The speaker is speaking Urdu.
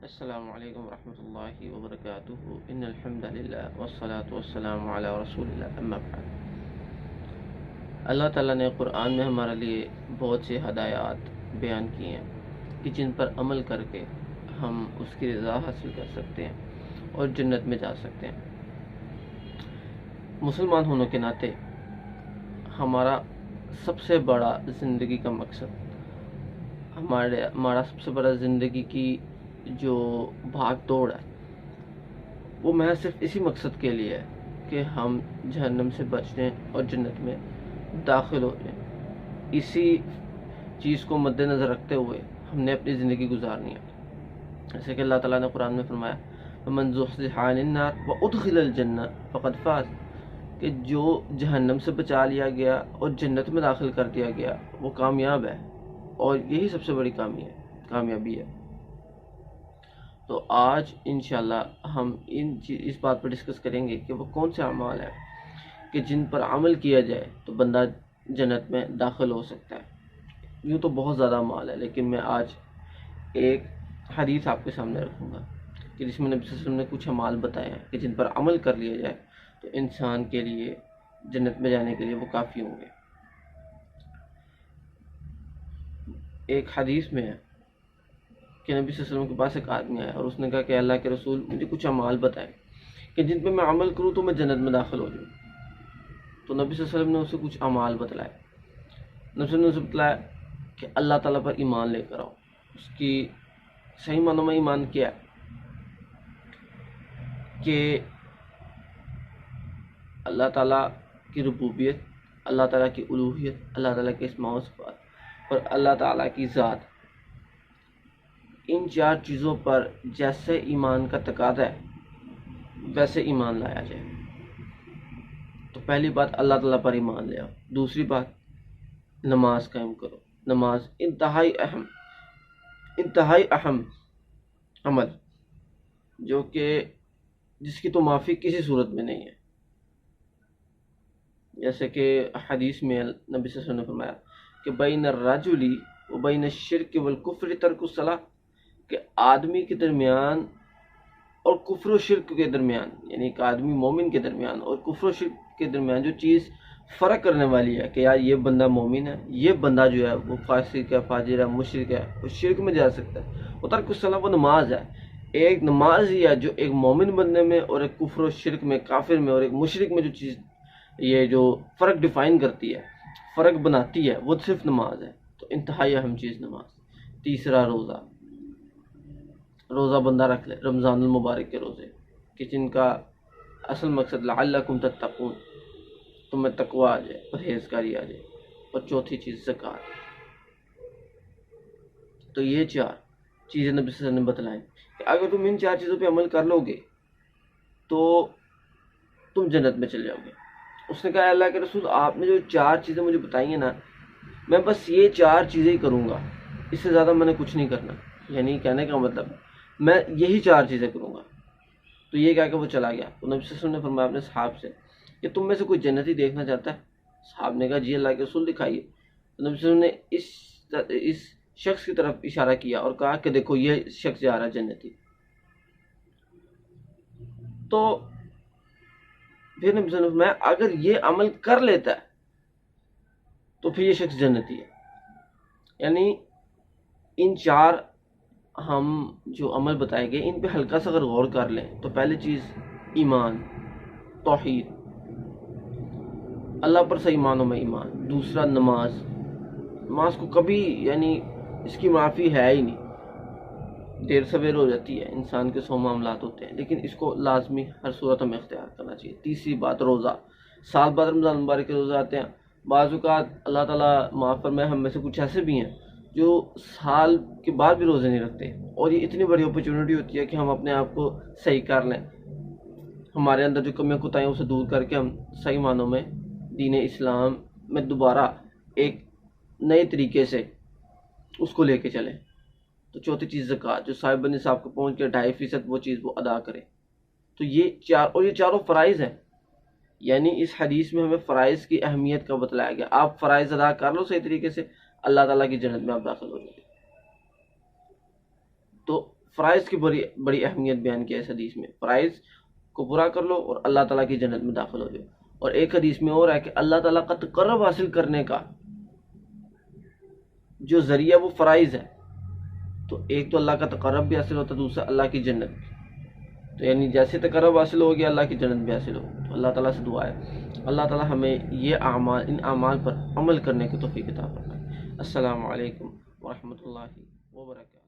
السلام علیکم ورحمۃ اللہ وبرکاتہ ان الحمد للہ والصلاة والسلام علی رسول اللہ اما بعد۔ اللہ تعالیٰ نے قرآن میں ہمارے لیے بہت سے ہدایات بیان کیے ہیں کہ جن پر عمل کر کے ہم اس کی رضا حاصل کر سکتے ہیں اور جنت میں جا سکتے ہیں۔ مسلمان ہونے کے ناطے ہمارا سب سے بڑا زندگی کا مقصد، ہمارا سب سے بڑا زندگی کی جو بھاگ دوڑ ہے وہ محض صرف اسی مقصد کے لیے ہے کہ ہم جہنم سے بچ جائیں اور جنت میں داخل ہو جائیں۔ اسی چیز کو مد نظر رکھتے ہوئے ہم نے اپنی زندگی گزارنی ہے۔ جیسے کہ اللہ تعالیٰ نے قرآن میں فرمایا وَمَنْ زُحْزِحَ عَنِ النَّارِ وَأُدْخِلَ الْجَنَّةَ فَقَدْ فَازَ، کہ جو جہنم سے بچا لیا گیا اور جنت میں داخل کر دیا گیا وہ کامیاب ہے، اور یہی سب سے بڑی کامیابی ہے۔ تو آج انشاءاللہ ہم اس بات پر ڈسکس کریں گے کہ وہ کون سے اعمال ہیں کہ جن پر عمل کیا جائے تو بندہ جنت میں داخل ہو سکتا ہے۔ یوں تو بہت زیادہ اعمال ہے، لیکن میں آج ایک حدیث آپ کے سامنے رکھوں گا کہ جس میں نبی صلی اللہ علیہ وسلم نے کچھ اعمال بتائے ہیں کہ جن پر عمل کر لیا جائے تو انسان کے لیے جنت میں جانے کے لیے وہ کافی ہوں گے۔ ایک حدیث میں ہے کہ نبی صلی اللہ علیہ وسلم کے پاس ایک آدمی آیا اور اس نے کہا کہ اللہ کے رسول مجھے کچھ اعمال بتائیں کہ جن پہ میں عمل کروں تو میں جنت میں داخل ہو جاؤں۔ تو نبی صلی اللہ علیہ وسلم نے اسے کچھ اعمال بتلائے۔ نبی صلی اللہ علیہ وسلم نے اسے بتلایا کہ اللہ تعالیٰ پر ایمان لے کر آؤ۔ اس کی صحیح معنوں میں ایمان کیا ہے کہ اللہ تعالیٰ کی ربوبیت، اللہ تعالیٰ کی الوہیت، اللہ تعالیٰ کے اسماء و صفات اور اللہ تعالیٰ کی ذات، ان چار چیزوں پر جیسے ایمان کا تقاضا ہے ویسے ایمان لایا جائے۔ تو پہلی بات اللہ تعالیٰ پر ایمان لے آؤ۔ دوسری بات نماز قائم کرو۔ نماز انتہائی اہم عمل جو کہ جس کی تو معافی کسی صورت میں نہیں ہے۔ جیسے کہ حدیث میں نبی صلی اللہ علیہ وسلم نے فرمایا کہ بین الرجل و بین الشرک والکفر ترک الصلاۃ، کہ آدمی کے درمیان اور کفر و شرک کے درمیان، یعنی ایک آدمی مومن کے درمیان اور کفر و شرک کے درمیان جو چیز فرق کرنے والی ہے کہ یار یہ بندہ مومن ہے، یہ بندہ جو ہے وہ فاسق ہے، فاجر ہے، مشرک ہے، وہ شرک میں جا سکتا ہے، وہ ترک الصلاۃ، وہ نماز ہے۔ ایک نماز ہی ہے جو ایک مومن بندے میں اور ایک کفر و شرک میں، کافر میں اور ایک مشرک میں جو چیز یہ جو فرق ڈیفائن کرتی ہے، فرق بناتی ہے، وہ صرف نماز ہے۔ تو انتہائی اہم چیز نماز۔ تیسرا روزہ بندہ رکھ لے، رمضان المبارک کے روزے کہ جن کا اصل مقصد لعلکم تتقون، تمہیں تقوی آ جائے، پرہیزگاری آ جائے۔ اور چوتھی چیز زکوٰۃ۔ تو یہ چار چیزیں نبی صلی اللہ علیہ وسلم نے بتلائیں کہ اگر تم ان چار چیزوں پہ عمل کر لو گے تو تم جنت میں چل جاؤ گے۔ اس نے کہا اللہ کے رسول آپ نے جو چار چیزیں مجھے بتائی ہیں نا، میں بس یہ چار چیزیں ہی کروں گا، اس سے زیادہ میں نے کچھ نہیں کرنا۔ یعنی کہنے کا مطلب میں یہی چار چیزیں کروں گا۔ تو یہ کہہ کے وہ چلا گیا۔ تو نبی صلی اللہ علیہ وسلم نے فرمایا اپنے صحابہ سے کہ تم میں سے کوئی جنتی دیکھنا چاہتا ہے؟ صحابہ نے کہا جی اللہ کے رسول دکھائیے۔ تو نبی صلی اللہ علیہ وسلم نے اس شخص کی طرف اشارہ کیا اور کہا کہ دیکھو یہ شخص جا رہا ہے جنتی۔ تو پھر نبی صلی اللہ علیہ وسلم نے فرمایا اگر یہ عمل کر لیتا ہے تو پھر یہ شخص جنتی ہے۔ یعنی ان چار ہم جو عمل بتائے گئے ان پہ ہلکا سا اگر غور کر لیں تو پہلی چیز ایمان، توحید، اللہ پر صحیح معنوں میں ایمان۔ دوسرا نماز کو کبھی یعنی اس کی معافی ہے ہی نہیں، دیر سویر ہو جاتی ہے، انسان کے 100 معاملات ہوتے ہیں، لیکن اس کو لازمی ہر صورت میں اختیار کرنا چاہیے۔ تیسری بات روزہ، سال بعد رمضان مبارک کے روزے آتے ہیں۔ بعض اوقات اللہ تعالیٰ معاف فرمائے ہم میں سے کچھ ایسے بھی ہیں جو سال کے بعد بھی روزے نہیں رکھتے، اور یہ اتنی بڑی اپرچونٹی ہوتی ہے کہ ہم اپنے آپ کو صحیح کر لیں، ہمارے اندر جو کمیاں کوتاہیاں اسے دور کر کے ہم صحیح معنوں میں دین اسلام میں دوبارہ ایک نئے طریقے سے اس کو لے کے چلیں۔ تو چوتھی چیز زکوٰۃ، جو صاحب نصاب کو پہنچ کے 2.5% وہ چیز وہ ادا کرے۔ تو یہ چاروں فرائض ہیں۔ یعنی اس حدیث میں ہمیں فرائض کی اہمیت کا بتلایا گیا۔ آپ فرائض ادا کر لو صحیح طریقے سے، اللہ تعالیٰ کی جنت میں آپ داخل ہو جائیں گے۔ تو فرائض کی بڑی بڑی اہمیت بیان کیا ہے اس حدیث میں، فرائض کو پورا کر لو اور اللہ تعالیٰ کی جنت میں داخل ہو جاؤ۔ اور ایک حدیث میں اور ہے کہ اللہ تعالیٰ کا تقرب حاصل کرنے کا جو ذریعہ وہ فرائض ہے، تو ایک تو اللہ کا تقرب بھی حاصل ہوتا ہے، دوسرا اللہ کی جنت۔ تو یعنی جیسے تقرب حاصل ہو گیا اللہ کی جنت بھی حاصل ہو۔ تو اللہ تعالیٰ سے دعا ہے اللہ تعالیٰ ہمیں یہ اعمال، ان اعمال پر عمل کرنے کی توفیق عطا فرمائے۔ السلام علیکم ورحمۃ اللہ وبرکاتہ۔